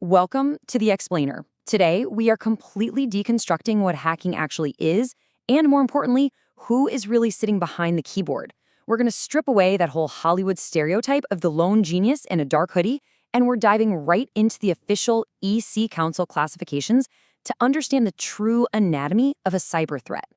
Welcome to The Explainer. Today, we are completely deconstructing what hacking actually is, and more importantly, who is really sitting behind the keyboard. We're going to strip away that whole Hollywood stereotype of the lone genius in a dark hoodie, and we're diving right into the official EC Council classifications to understand the true anatomy of a cyber threat.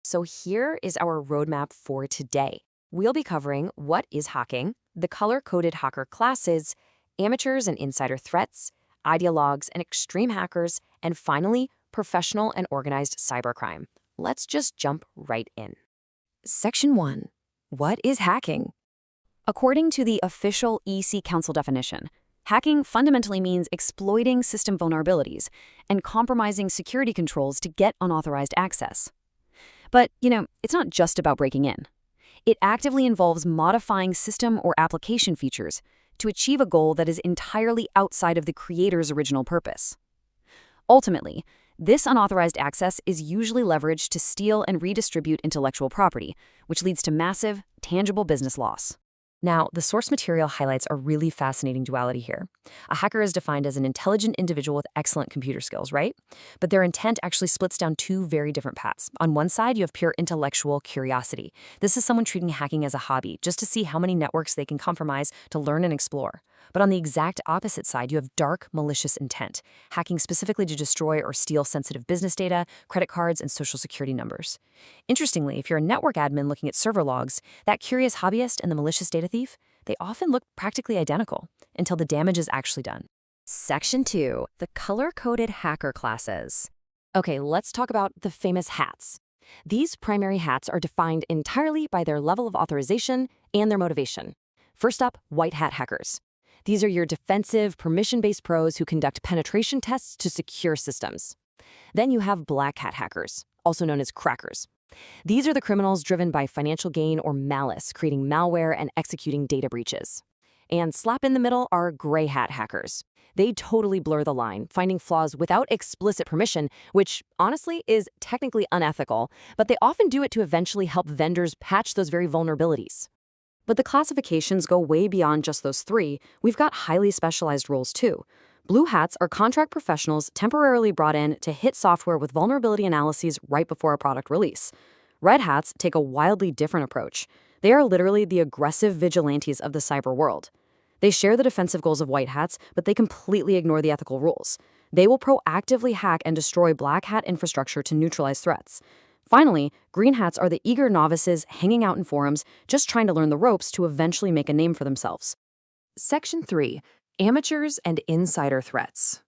So here is our roadmap for today. We'll be covering what is hacking, the color-coded hacker classes, amateurs and insider threats, ideologues and extreme hackers, and finally, professional and organized cybercrime. Let's just jump right in. Section 1. What is hacking? According to the official EC Council definition, hacking fundamentally means exploiting system vulnerabilities and compromising security controls to get unauthorized access. But, it's not just about breaking in. It actively involves modifying system or application features to achieve a goal that is entirely outside of the creator's original purpose. Ultimately, this unauthorized access is usually leveraged to steal and redistribute intellectual property, which leads to massive, tangible business loss. Now, the source material highlights a really fascinating duality here. A hacker is defined as an intelligent individual with excellent computer skills, right? But their intent actually splits down two very different paths. On one side, you have pure intellectual curiosity. This is someone treating hacking as a hobby, just to see how many networks they can compromise to learn and explore. But on the exact opposite side, you have dark, malicious intent, hacking specifically to destroy or steal sensitive business data, credit cards, and social security numbers. Interestingly, if you're a network admin looking at server logs, that curious hobbyist and the malicious data thief, they often look practically identical until the damage is actually done. Section 2. The color-coded hacker classes. Okay, let's talk about the famous hats. These primary hats are defined entirely by their level of authorization and their motivation. First up, white hat hackers. These are your defensive, permission-based pros who conduct penetration tests to secure systems. Then you have black hat hackers, also known as crackers. These are the criminals driven by financial gain or malice, creating malware and executing data breaches. And slap in the middle are gray hat hackers. They totally blur the line, finding flaws without explicit permission, which honestly is technically unethical, but they often do it to eventually help vendors patch those very vulnerabilities. But the classifications go way beyond just those three. We've got highly specialized roles too. Blue hats are contract professionals temporarily brought in to hit software with vulnerability analyses right before a product release. Red hats take a wildly different approach. They are literally the aggressive vigilantes of the cyber world. They share the defensive goals of white hats, but they completely ignore the ethical rules. They will proactively hack and destroy black hat infrastructure to neutralize threats. Finally, green hats are the eager novices hanging out in forums, just trying to learn the ropes to eventually make a name for themselves. Section 3. Amateurs and insider threats.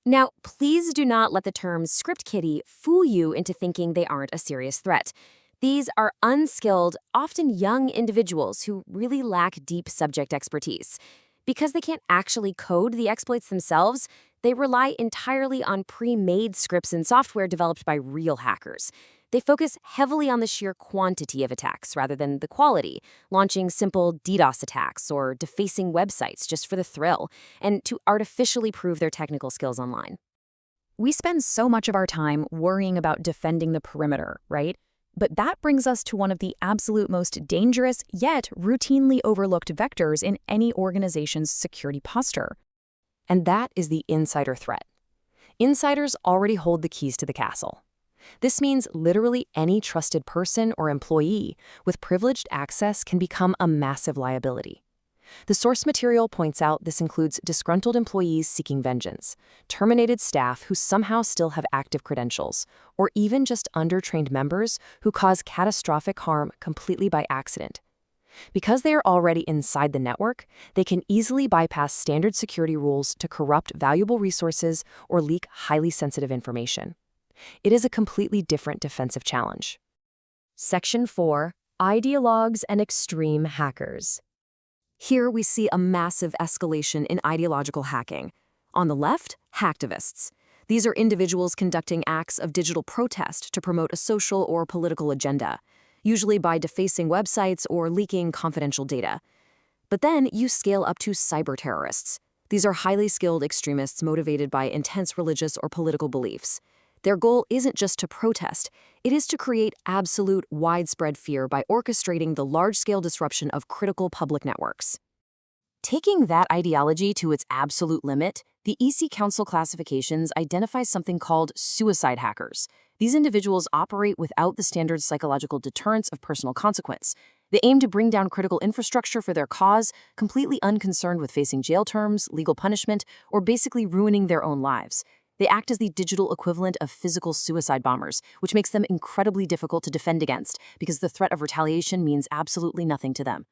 Now, please do not let the term script kiddie fool you into thinking they aren't a serious threat. These are unskilled, often young individuals who really lack deep subject expertise. Because they can't actually code the exploits themselves, they rely entirely on pre-made scripts and software developed by real hackers. They focus heavily on the sheer quantity of attacks rather than the quality, launching simple DDoS attacks or defacing websites just for the thrill, and to artificially prove their technical skills online. We spend so much of our time worrying about defending the perimeter, right? But that brings us to one of the absolute most dangerous yet routinely overlooked vectors in any organization's security posture. And that is the insider threat. Insiders already hold the keys to the castle. This means literally any trusted person or employee with privileged access can become a massive liability. The source material points out this includes disgruntled employees seeking vengeance, terminated staff who somehow still have active credentials, or even just undertrained members who cause catastrophic harm completely by accident. Because they are already inside the network, they can easily bypass standard security rules to corrupt valuable resources or leak highly sensitive information. It is a completely different defensive challenge. Section 4. Ideologues and extreme hackers. Here we see a massive escalation in ideological hacking. On the left, hacktivists. These are individuals conducting acts of digital protest to promote a social or political agenda, usually by defacing websites or leaking confidential data. But then you scale up to cyber terrorists. These are highly skilled extremists motivated by intense religious or political beliefs. Their goal isn't just to protest, it is to create absolute widespread fear by orchestrating the large-scale disruption of critical public networks. Taking that ideology to its absolute limit, The EC Council classifications identify something called suicide hackers. These individuals operate without the standard psychological deterrence of personal consequence. They aim to bring down critical infrastructure for their cause, completely unconcerned with facing jail terms, legal punishment, or basically ruining their own lives. They act as the digital equivalent of physical suicide bombers, which makes them incredibly difficult to defend against because the threat of retaliation means absolutely nothing to them.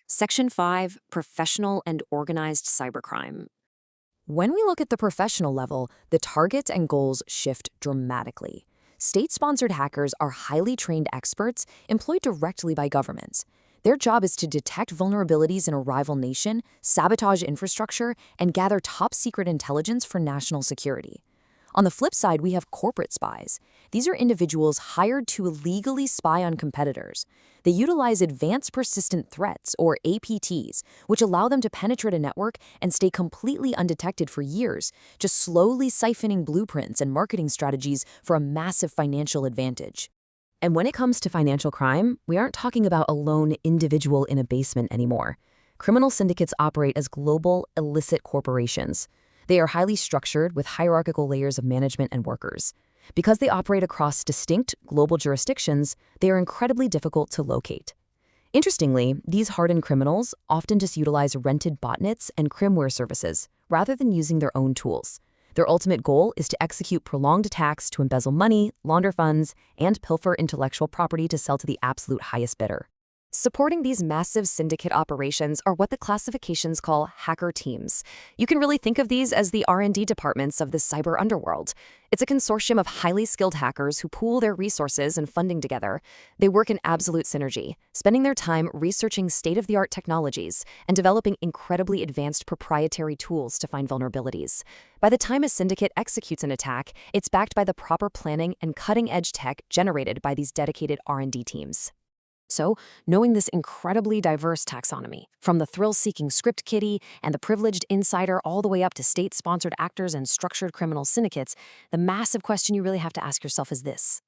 Section 5, Professional and Organized Cybercrime. When we look at the professional level, the targets and goals shift dramatically. State-sponsored hackers are highly trained experts employed directly by governments. Their job is to detect vulnerabilities in a rival nation, sabotage infrastructure, and gather top-secret intelligence for national security. On the flip side, we have corporate spies. These are individuals hired to illegally spy on competitors. They utilize advanced persistent threats, or APTs, which allow them to penetrate a network and stay completely undetected for years, just slowly siphoning blueprints and marketing strategies for a massive financial advantage. And when it comes to financial crime, we aren't talking about a lone individual in a basement anymore. Criminal syndicates operate as global, illicit corporations. They are highly structured with hierarchical layers of management and workers. Because they operate across distinct global jurisdictions, they are incredibly difficult to locate. Interestingly, these hardened criminals often just utilize rented botnets and crimware services rather than using their own tools. Their ultimate goal is to execute prolonged attacks to embezzle money, launder funds, and pilfer intellectual property to sell to the absolute highest bidder. Supporting these massive syndicate operations are what the classifications call hacker teams. You can really think of these as the R&D departments of the cyber underworld. It's a consortium of highly skilled hackers who pool their resources and funding together. They work in absolute synergy, spending their time researching state-of-the-art technologies and developing incredibly advanced proprietary tools to find vulnerabilities. By the time a syndicate executes an attack, it's backed by the proper planning and cutting-edge tech generated by these dedicated R&D teams. So, knowing this incredibly diverse taxonomy, from the thrill-seeking script kiddie and the privileged insider all the way up to state-sponsored actors and structured criminal syndicates, the massive question you really have to ask yourself is this: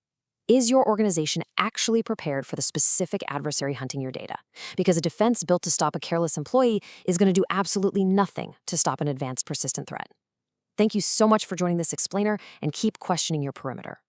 is your organization actually prepared for the specific adversary hunting your data? Because a defense built to stop a careless employee is going to do absolutely nothing to stop an advanced persistent threat. Thank you so much for joining this explainer, and keep questioning your perimeter.